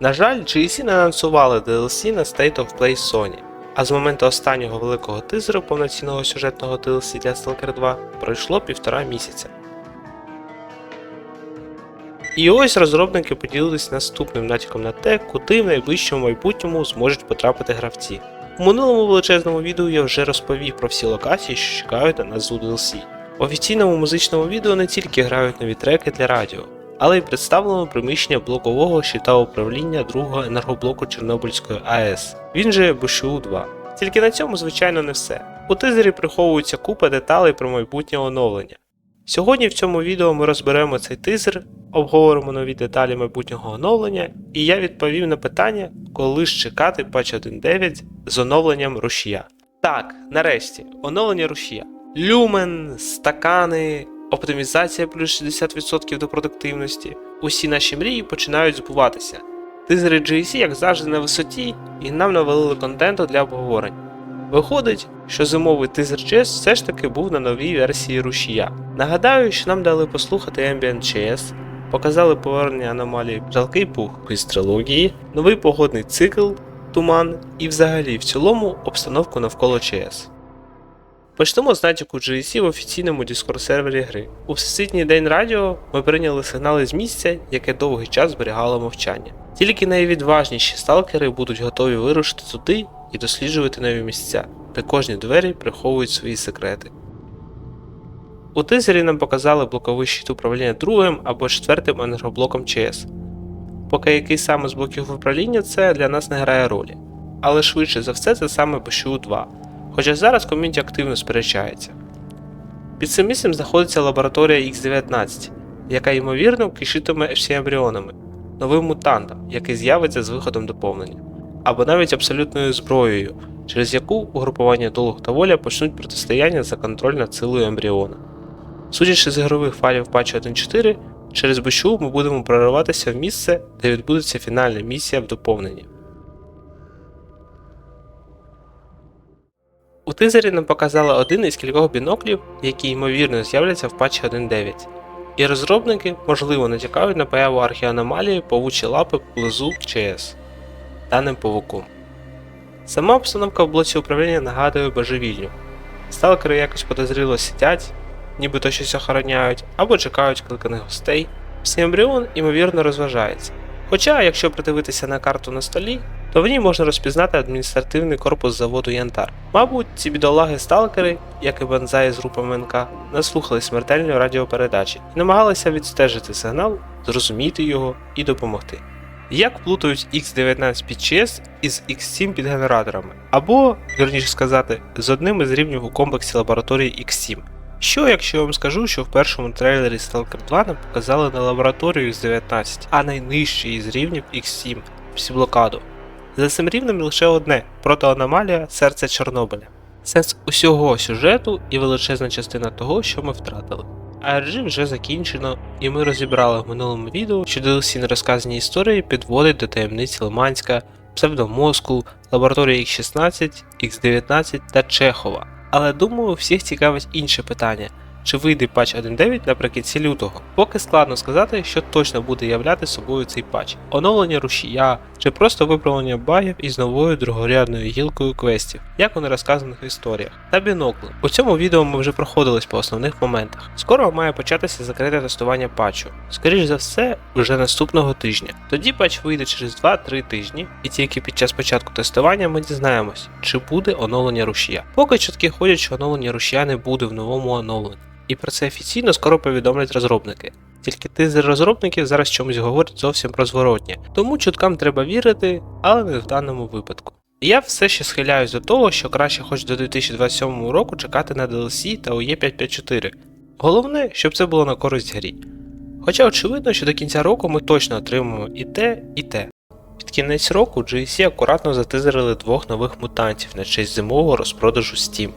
На жаль, GSC не анонсували DLC на State of Play Sony, а з моменту останнього великого тизеру повноцінного сюжетного DLC для Stalker 2 пройшло 1,5 місяця. І ось розробники поділились наступним натяком на те, куди в найближчому майбутньому зможуть потрапити гравці. У минулому величезному відео я вже розповів про всі локації, що чекають на назву DLC. В офіційному музичному відео не тільки грають нові треки для радіо, але й представлено приміщення блокового щита управління другого енергоблоку Чорнобильської АЕС, він же БШУ-2. Тільки на цьому, звичайно, не все. У тизері приховується купа деталей про майбутнє оновлення. Сьогодні в цьому відео ми розберемо цей тизер, обговоримо нові деталі майбутнього оновлення, і я відповім на питання, коли ж чекати патч 1.9 з оновленням рушія. Так, нарешті, оновлення рушія. Люмен, стакани, оптимізація плюс 60% до продуктивності. Усі наші мрії починають збуватися. Тизери GSC, як завжди, на висоті, і нам навалили контенту для обговорень. Виходить, що зимовий тизер CS все ж таки був на новій версії рушія. Нагадаю, що нам дали послухати Ambient CS, показали повернення аномалії Жалкий пух із трилогії, новий погодний цикл, туман і взагалі в цілому обстановку навколо CS. Почнемо з натяку GSC в офіційному Discord-сервері гри. У Всесвітній день радіо ми прийняли сигнали з місця, яке довгий час зберігало мовчання. Тільки найвідважніші сталкери будуть готові вирушити туди і досліджувати нові місця, де кожні двері приховують свої секрети. У тизері нам показали блоковий щит управління другим або четвертим енергоблоком ЧС. Поки який саме з блоків управління це для нас не грає ролі. Але швидше за все це саме БШУ-2, хоча зараз ком'юніті активно сперечається. Під цим місцем знаходиться лабораторія X-19, яка ймовірно кишитиме FC-ембріонами, новим мутантом, який з'явиться з виходом доповнення, або навіть абсолютною зброєю, через яку угрупування Долг та Воля почнуть протистояння за контроль над силою ембріона. Судячи з ігрових файлів патчу 1.4, через БШУ ми будемо прориватися в місце, де відбудеться фінальна місія в доповненні. У тизері нам показали один із кількох біноклів, які ймовірно з'являться в патчі 1.9. І розробники, можливо, натякають на появу археаномалії павучі лапи поблизу ЧС, даним павуком. Сама обстановка в блоці управління нагадує божевільню. Сталкери якось подозріло сидять, нібито щось охороняють, або чекають кликаних гостей. Всі-ембріон, ймовірно, розважається. Хоча, якщо придивитися на карту на столі, то в ній можна розпізнати адміністративний корпус заводу Янтар. Мабуть, ці бідолаги-сталкери, як і Банзай з групами НК, наслухали смертельної радіопередачі і намагалися відстежити сигнал, зрозуміти його і допомогти. Як плутають X19 під ЧС із X7 під генераторами, або, вірніше сказати, з одним із рівнів у комплексі лабораторії X7. Що, якщо я вам скажу, що в першому трейлері Stalker 2 нам показали не лабораторію X19, а найнижчий із рівнів X7 – псіблокаду. За цим рівнем лише одне – протоаномалія серця Чорнобиля. Сенс усього сюжету і величезна частина того, що ми втратили. ARG вже закінчено, і ми розібрали в минулому відео, що DLC нерозказані історії підводить до таємниць Лиманська, Псевдомозку, лабораторії X16, X19 та Чехова. Але думаю, всіх цікавить інше питання. Чи вийде патч 1.9 наприкінці лютого? Поки складно сказати, що точно буде являти собою цей патч. Оновлення рушія, чи просто виправлення багів із новою другорядною гілкою квестів, як у нерозказаних історіях. Та бінокли. У цьому відео ми вже проходились по основних моментах. Скоро має початися закрите тестування патчу. Скоріш за все, вже наступного тижня. Тоді патч вийде через 2-3 тижні, і тільки під час початку тестування ми дізнаємось, чи буде оновлення рушія. Поки чутки ходять, що оновлення рушія не буде в новому оновленні. І про це офіційно скоро повідомлять розробники. Тільки тизер розробників зараз чомусь говорить зовсім про зворотнє. Тому чуткам треба вірити, але не в даному випадку. Я все ще схиляюсь до того, що краще хоч до 2027 року чекати на DLC та UE 5.5.4. Головне, щоб це було на користь грі. Хоча очевидно, що до кінця року ми точно отримаємо і те, і те. Під кінець року GSC акуратно затизерили 2 нових мутантів на честь зимового розпродажу Steam.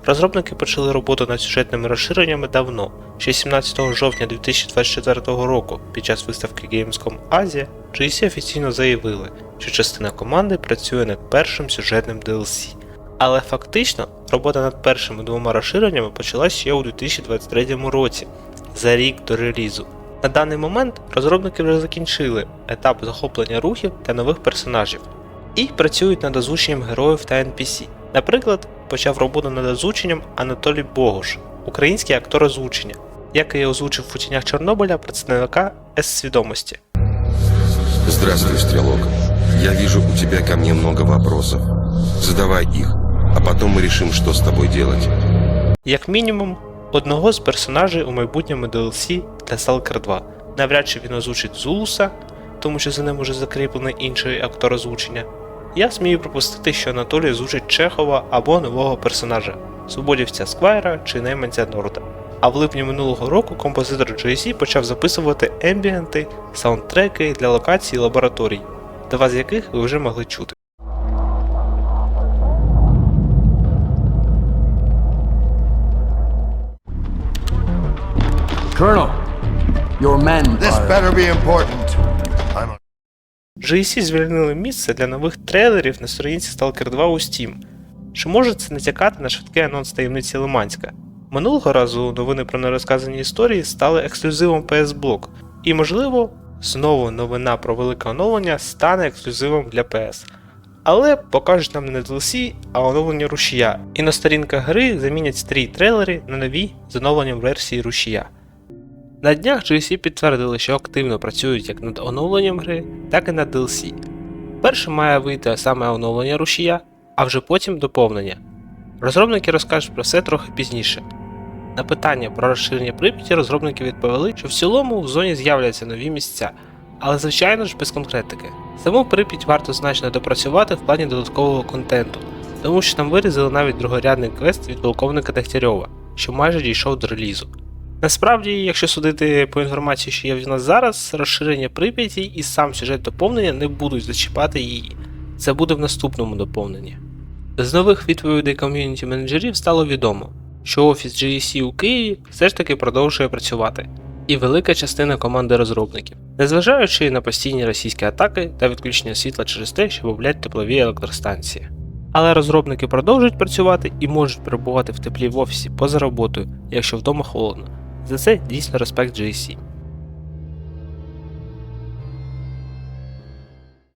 Розробники почали роботу над сюжетними розширеннями давно, ще 17 жовтня 2024 року під час виставки Gamescom Asia GSC офіційно заявили, що частина команди працює над першим сюжетним DLC. Але фактично робота над першими 2 розширеннями почалась ще у 2023 році, за рік до релізу. На даний момент розробники вже закінчили етап захоплення рухів та нових персонажів і працюють над озвученням героїв та NPC. Наприклад, почав роботу над озвученням Анатолій Богуш, український актор озвучення, який озвучив в «Тінях Чорнобиля» представника С-свідомості. Здравствуй, Стрелок. Я вижу, у тебя ко мне много вопросов. Задавай их, а потом мы решим, что с тобой делать. Як мінімум, одного з персонажей у майбутньому DLC для Stalker 2. Навряд чи він озвучить Зулуса, тому що за ним уже закріплений інший актор озвучення. Я смію припустити, що Анатолій озвучить Чехова або нового персонажа – свободівця Сквайра чи найманця Норда. А в липні минулого року композитор JC почав записувати ембієнти, саундтреки для локацій і лабораторій, два з яких ви вже могли чути. Colonel, your men This are... better be important. I'm JC звільнили місце для нових трейлерів на сторінці Stalker 2 у Steam. Чи може це натякати на швидкий анонс таємниці Лиманська? Минулого разу новини про нерозказані історії стали ексклюзивом PS Blog, і можливо, знову новина про велике оновлення стане ексклюзивом для PS. Але покажуть нам не DLC, а оновлення рушія, і на сторінках гри замінять старі трейлери на нові з оновленням версії рушія. На днях GSC підтвердили, що активно працюють як над оновленням гри, так і над DLC. Першим має вийти саме оновлення рушія, а вже потім доповнення. Розробники розкажуть про це трохи пізніше. На питання про розширення Прип'яті розробники відповіли, що в цілому в зоні з'являться нові місця, але звичайно ж без конкретики. Саму Прип'ять варто значно допрацювати в плані додаткового контенту, тому що там вирізали навіть другорядний квест від полковника Дегтярьова, що майже дійшов до релізу. Насправді, якщо судити по інформації, що є в нас зараз, розширення Прип'яті і сам сюжет доповнення не будуть зачіпати її. Це буде в наступному доповненні. З нових відповідей ком'юніті менеджерів стало відомо, що офіс GSC у Києві все ж таки продовжує працювати, і велика частина команди розробників, незважаючи на постійні російські атаки та відключення світла через те, що бавлять теплові електростанції. Але розробники продовжують працювати і можуть перебувати в теплі в офісі поза роботою, якщо вдома холодно. За це дійсно респект GSC.